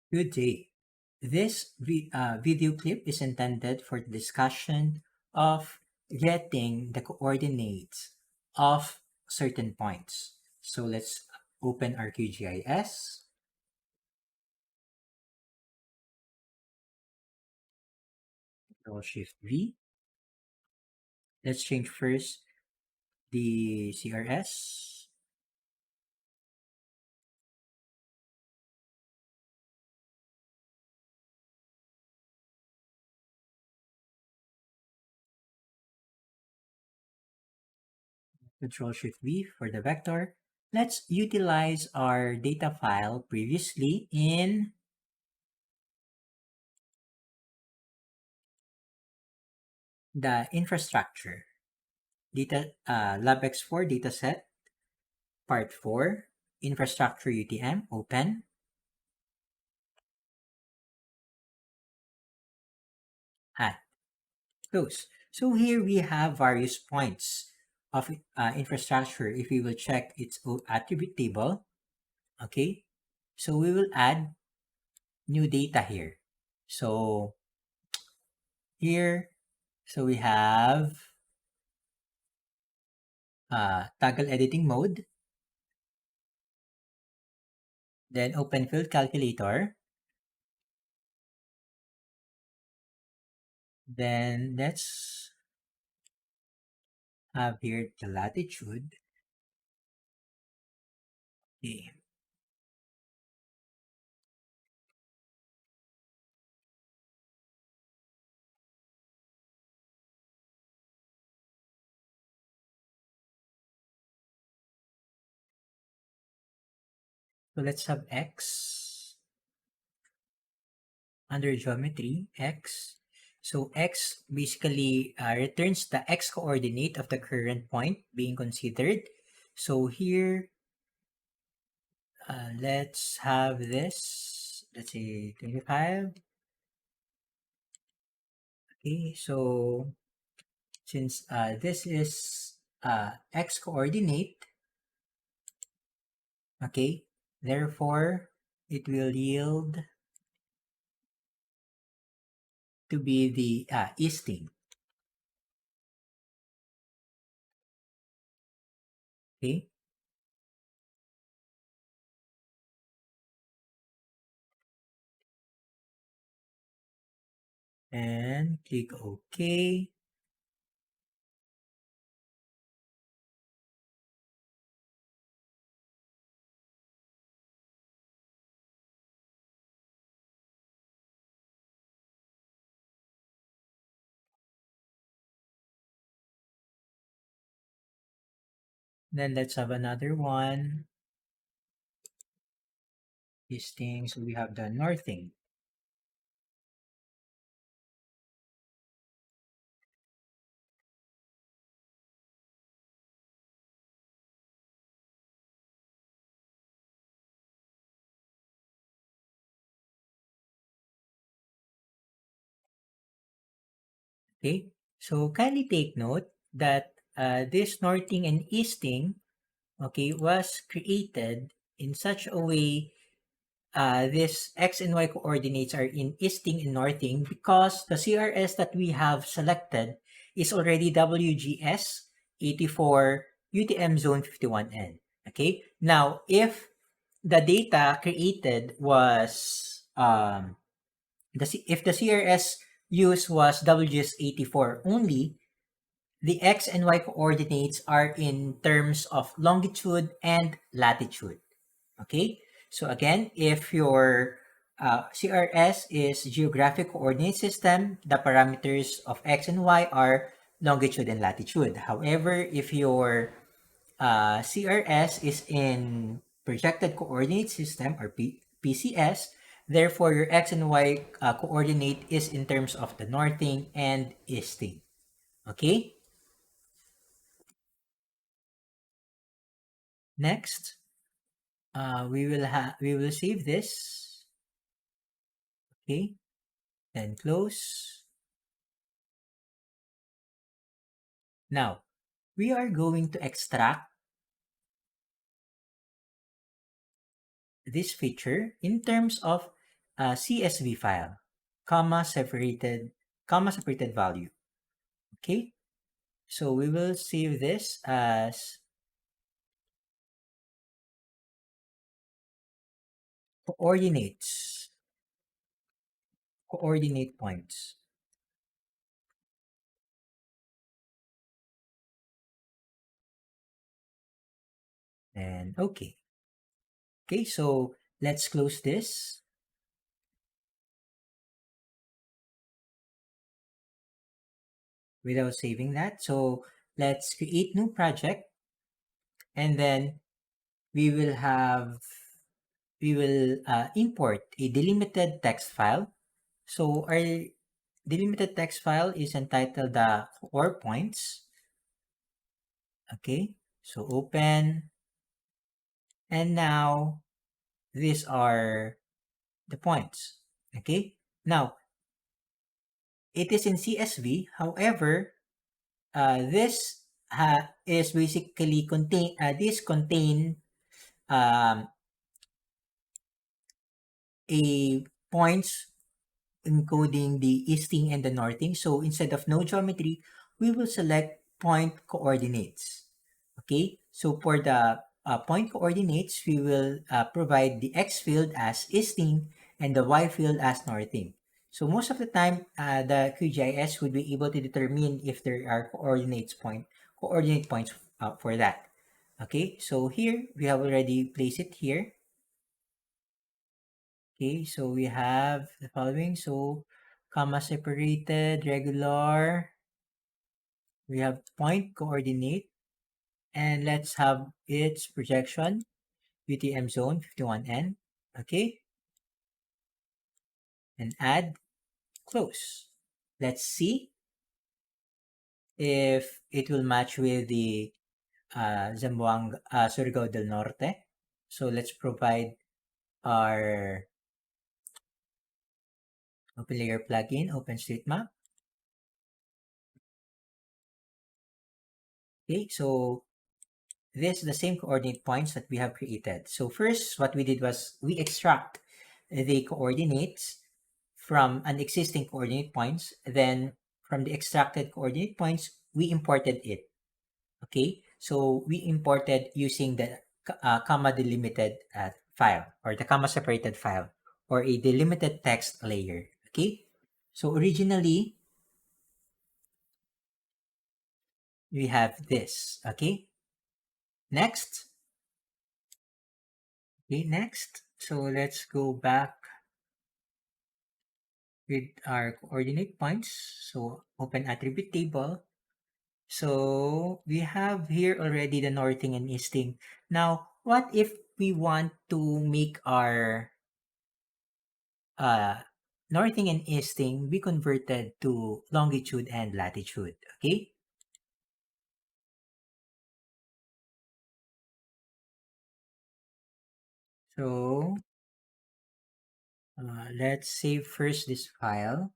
Good day. This video clip is intended for the discussion of getting the coordinates of certain points. So let's open our QGIS. Control Shift V. Let's change first the CRS. Control Shift V for the vector. Let's utilize our data file previously in the infrastructure data LabX4 dataset part 4 infrastructure UTM open and close. So here we have various points of infrastructure. If we will check its attribute table, okay, so we will add new data here. So here, so we have toggle editing mode, then open field calculator, then let's have here the latitude. Okay. So let's have X under geometry, X. So X basically returns the X coordinate of the current point being considered. So here, let's have this, let's say 25. Okay, so since this is X coordinate, okay, therefore it will yield to be the easting. Okay, and click OK. Then let's have another one. Easting, so we have the northing. Okay, so kindly take note that this northing and easting, okay, was created in such a way this x and y coordinates are in easting and northing because the CRS that we have selected is already WGS 84 UTM zone 51N. Okay, now if the data created was if the CRS used was WGS84 only, the x and y coordinates are in terms of longitude and latitude. Okay, so again, if your CRS is geographic coordinate system, the parameters of x and y are longitude and latitude. However, if your CRS is in projected coordinate system or PCS, therefore your x and y coordinate is in terms of the northing and easting. Okay? Next, we will save this. Okay? Then close. Now, we are going to extract this feature in terms of CSV file, separated value. Okay, so we will save this as coordinate points. And okay, so let's close this. Without saving that. So let's create new project, and then we will import a delimited text file. So our delimited text file is entitled the core points. Okay, so open, and now these are the points. Okay, now it is in CSV. However, this is basically contain um, a points encoding the easting and the northing. So instead of no geometry, we will select point coordinates. Okay, so for the point coordinates, we will provide the X field as easting and the Y field as northing. So most of the time, the QGIS would be able to determine if there are coordinate points for that. Okay, so here we have already placed it here. Okay, so we have the following. So comma separated, regular. We have point coordinate, and let's have its projection, UTM zone 51N. Okay, and add, close. Let's see if it will match with the Zamboanga, Surigao del Norte. So let's provide our OpenLayer plugin, OpenStreetMap. Okay, so this is the same coordinate points that we have created. So first, what we did was we extract the coordinates from an existing coordinate points. Then from the extracted coordinate points, we imported it. Okay, so we imported using the comma delimited file, or the comma separated file, or a delimited text layer. Okay, so originally we have this. Okay, next. Okay, next. So let's go back with our coordinate points. So open attribute table. So we have here already the northing and easting. Now, what if we want to make our northing and easting be converted to longitude and latitude? Okay. So let's save first this file.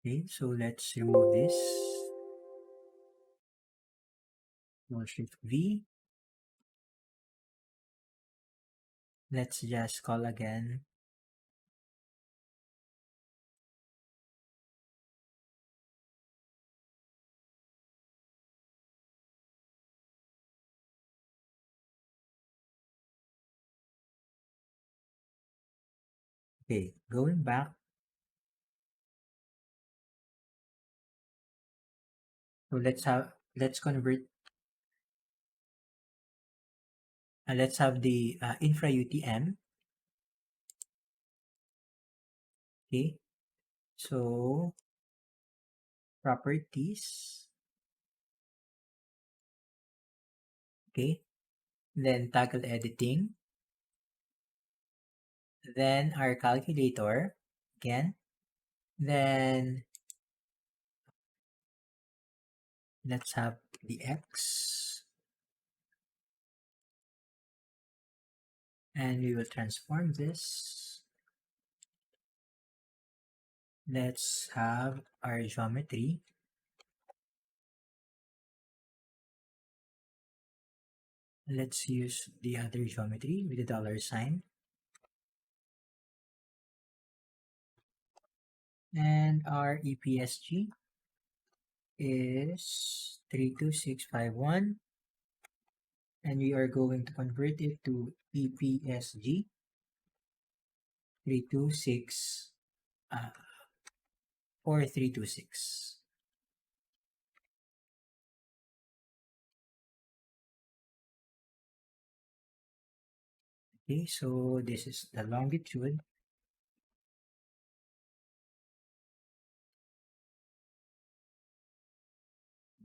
Okay, so let's remove this. Shift V. Let's just call again. Okay, going back. So let's convert. Let's have the infra UTM. Okay, so properties. Okay, then toggle editing. Then our calculator again. Then let's have the X, and we will transform this. Let's have our geometry. Let's use the other geometry with the dollar sign. And our EPSG is 32651. And we are going to convert it to EPSG 326 4326. Okay, so this is the longitude.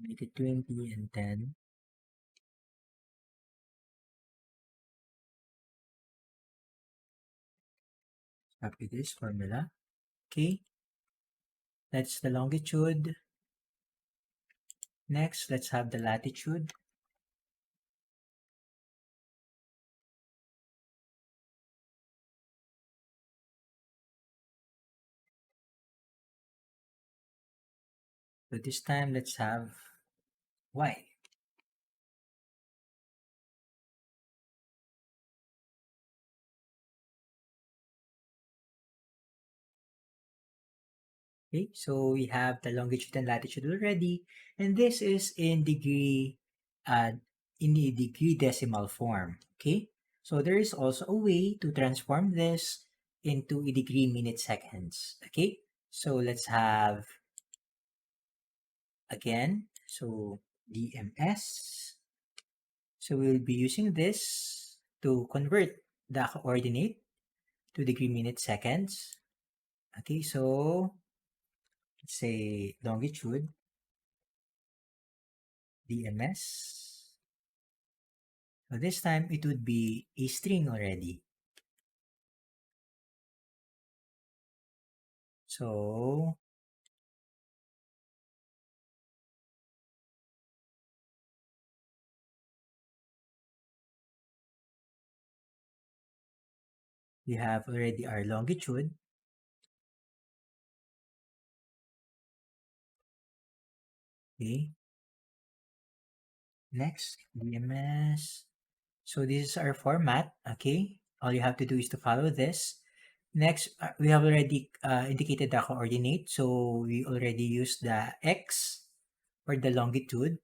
Make it 20 and 10. Copy this formula. Okay, that's the longitude. Next, let's have the latitude. So this time, let's have Y. Okay, so we have the longitude and latitude already, and this is in the degree decimal form. Okay, so there is also a way to transform this into a degree minute seconds. Okay, so let's have again, so DMS. So we'll be using this to convert the coordinate to degree minute seconds. Okay, so let's say longitude DMS. So this time it would be a string already. So we have already our longitude. Okay. Next, DMS. So this is our format. Okay. All you have to do is to follow this. Next, we have already indicated the coordinate. So we already used the X for the longitude.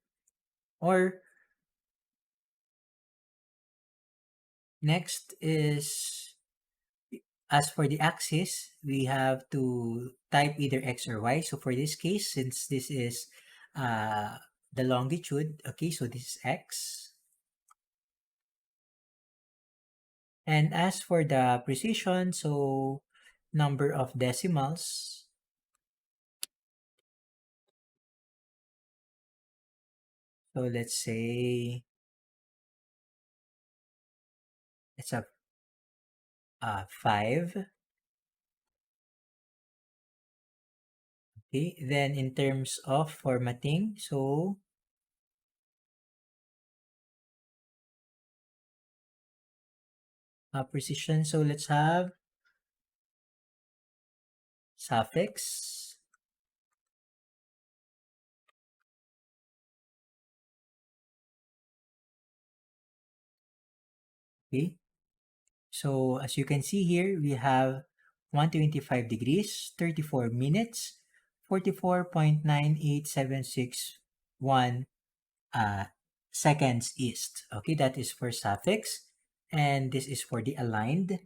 Or next is, as for the axis, we have to type either X or Y. So for this case, since this is the longitude, okay, so this is X. And as for the precision, so number of decimals, so let's say it's a 5. Okay, then in terms of formatting, so precision, so let's have suffix. Okay, so as you can see here, we have 125 degrees, 34 minutes, 44.98761 seconds east. Okay, that is for suffix. And this is for the aligned.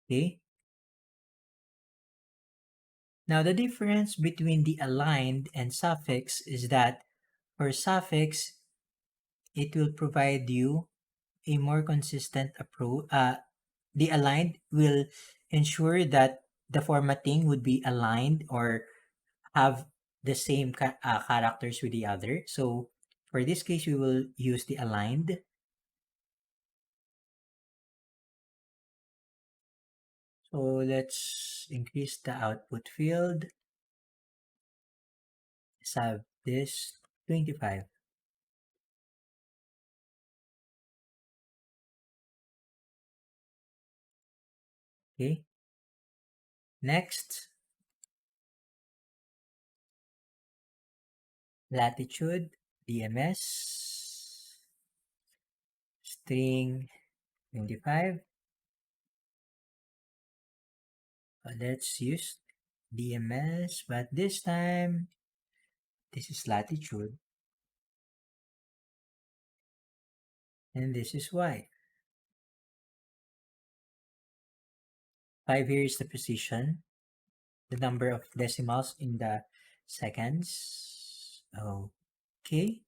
Okay. Now the difference between the aligned and suffix is that for suffix, it will provide you a more consistent approach. The aligned will ensure that the formatting would be aligned or have the same characters with the other. So for this case, we will use the aligned. So let's increase the output field. let's have this 25. Okay. Next, latitude, DMS, string 25. Let's use DMS, but this time, this is latitude, and this is Y. 5 here is the precision, the number of decimals in the seconds. Okay.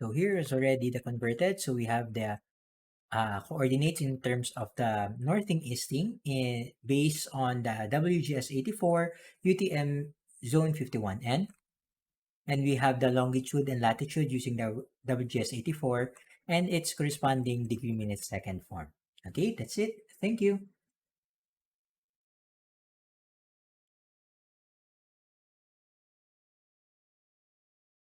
So here is already the converted. So we have the coordinates in terms of the northing easting based on the WGS 84 UTM zone 51N. And we have the longitude and latitude using the WGS 84 and its corresponding degree minute second form. Okay, that's it. Thank you.